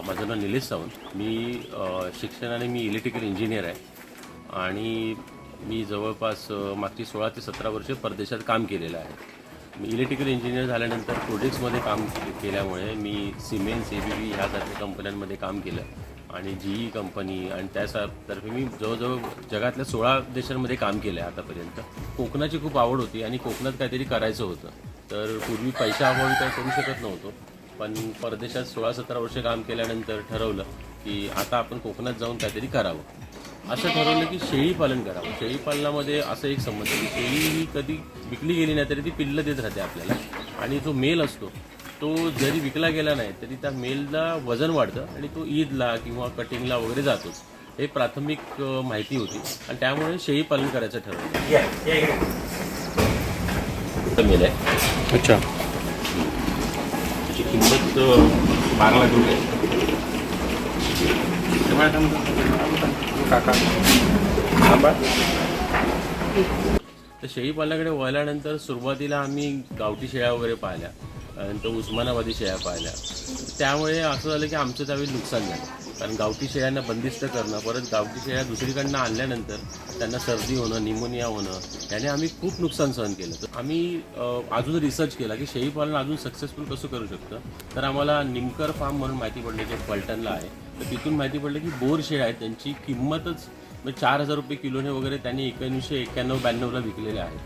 माझं नाव निलेश सावंत. मी शिक्षणाने मी electrical engineer आहे आणि मी जवळपास मागची 16 ते 17 वर्षे परदेशात काम केलेलं आहे. मी इलेक्ट्रिकल इंजिनियर झाल्यानंतर प्रोजेक्ट्समध्ये काम केल्यामुळे मी सिमेंट ABB ह्यासारख्या कंपन्यांमध्ये काम केलं आणि GE कंपनी आणि त्यातर्फे मी जवळजवळ जगातल्या 16 देशांमध्ये काम केलं आहे आतापर्यंत. कोकणाची खूप आवड होती आणि कोकणात काहीतरी करायचं होतं. तर पूर्वी पैशाअभावी काही करू शकत नव्हतो, पण परदेशात 16-17 वर्षे काम केल्यानंतर ठरवलं की आता आपण कोकणात जाऊन काहीतरी करावं. असं ठरवलं की शेळी पालन करावं. शेळी पालनामध्ये असं एक समज की शेळी ही कधी विकली गेली नाही तरी ती पिल्लं देत राहते आपल्याला, आणि जो मेल असतो तो जरी विकला गेला नाही तरी त्या मेलला वजन वाढतं आणि तो ईदला किंवा कटिंगला वगैरे जातोच. हे प्राथमिक माहिती होती आणि त्यामुळे शेळी पालन करायचं ठरवलं. मेल आहे. अच्छा. त्याची किंमत 12 लाख रुपये आहे. तर शेळी पालनाकडे वळल्यानंतर सुरुवातीला आम्ही गावठी शेळ्या वगैरे पाहिल्या, नंतर उस्मानाबादी शेळ्या पाहिल्या. त्यामुळे असं झालं की आमचं त्यावेळी नुकसान झालं, कारण गावठी शेळ्यांना बंदिस्त करणं, परत गावठी शेळ्या दुसरीकडनं आणल्यानंतर त्यांना सर्दी होणं, निमोनिया होणं, याने आम्ही खूप नुकसान सहन केलं. तर आम्ही अजून रिसर्च केला की शेळी पालन अजून सक्सेसफुल कसं करू शकतं. तर आम्हाला निमकर फार्म म्हणून माहिती पडले, जे पलटणला आहे. तर तिथून माहिती पडलं की बोर शेळ्या आहेत, त्यांची किंमतच 4,000 रुपये किलोने वगैरे त्यांनी 1991-92ला विकलेले आहेत.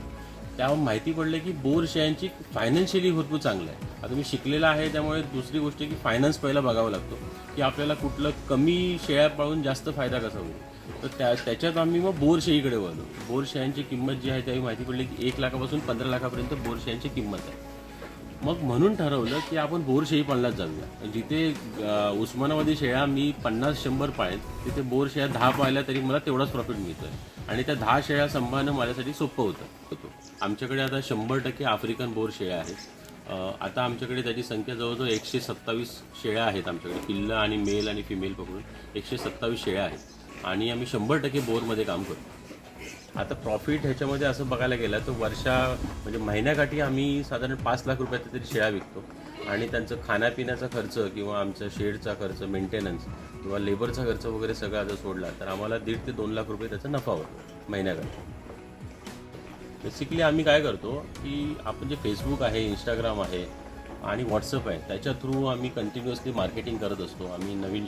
त्यावर माहिती पडलं की बोर शेळ्यांची फायनान्शियली भरपूर चांगलं आहे. आता मी शिकलेला आहे, त्यामुळे दुसरी गोष्ट की फायनान्स पहिला बघावा लागतो की आपल्याला कुठलं कमी शेळ्या पाळून जास्त फायदा कसा होईल. तर त्याच्यात आम्ही मग बोर शेळीकडे वळलो. बोर शेळ्यांची किंमत जी आहे त्यावेळी माहिती पडली की 1 लाखापासून 15 लाखापर्यंत बोर शेळ्यांची किंमत आहे. मग म्हणून ठरवलं की आपण बोर शेळी पालनात जाऊया. जिथे उस्मानाबादी शेळ्या मी 50-100 पाळेन, तिथे बोर शेळ्या 10 पाळल्या तरी मला तेवढाच प्रॉफिट मिळतोय आणि त्या 10 शेळ्या सांभाळणं माझ्यासाठी सोपं होतं. आमच्याकडे आता 100% आफ्रिकन बोर शेळ्या आहेत. आता आमच्याकडे त्याची संख्या जवळजवळ 127 शेळ्या आहेत. आमच्याकडे पिल्लं आणि मेल आणि फिमेल पकडून 127 शेळ्या आहेत आणि आम्ही 100% बोरमध्ये काम करतो. आता प्रॉफिट ह्याच्यामध्ये असं बघायला गेलं तर म्हणजे महिन्याकाठी आम्ही साधारण 5 लाख रुपयाचा तरी शेळ्या विकतो आणि त्यांचं खाण्यापिण्याचा खर्च किंवा आमचं शेडचा खर्च, मेंटेनन्स किंवा लेबरचा खर्च वगैरे सगळा जर सोडला तर आम्हाला 1.5 ते 2 लाख रुपये त्याचा नफा होतो महिन्याकाठी. बेसिकली आम्ही काय करतो की आपण जे फेसबुक आहे, इंस्टाग्राम आहे आणि व्हॉट्सअप आहे, त्याच्या थ्रू आम्ही कंटिन्युअसली मार्केटिंग करत असतो. आम्ही नवीन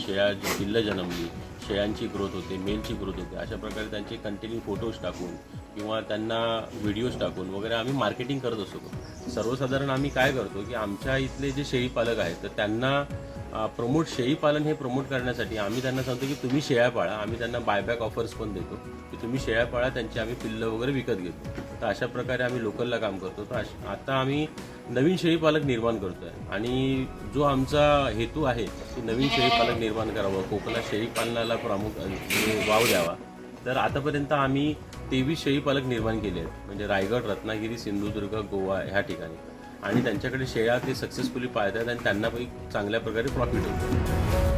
पिल्लं जन्मली, शेळ्यांची ग्रोथ होते, मेलची ग्रोथ होते, अशा प्रकारे त्यांचे कंटिन्यू फोटोज टाकून किंवा त्यांना व्हिडिओज टाकून वगैरे आम्ही मार्केटिंग करत असतो. सर्वसाधारण आम्ही काय करतो की आमच्या इथले जे शेळी पालक आहेत तर त्यांना शेळी पालन हे प्रमोट करण्यासाठी आम्ही त्यांना सांगतो की तुम्ही शेळ्या पाळा. आम्ही त्यांना बायबॅक ऑफर्स पण देतो की तुम्ही शेळ्या पाळा, त्यांची आम्ही पिल्लं वगैरे विकत घेतो. तर अशा प्रकारे आम्ही लोकलला काम करतो. तर आता आम्ही नवीन शेळी पालक निर्माण करतो आहे आणि जो आमचा हेतू आहे की नवीन शेळी पालक निर्माण करावं, कोकणात शेळी पालनाला वाव द्यावा. तर आतापर्यंत आम्ही 23 शेळी पालक निर्माण केले आहेत, म्हणजे रायगड, रत्नागिरी, सिंधुदुर्ग, गोवा ह्या ठिकाणी. आणि त्यांच्याकडे शेळ्या ते सक्सेसफुली पाळतात आणि त्यांना पण चांगल्या प्रकारे प्रॉफिट होतो.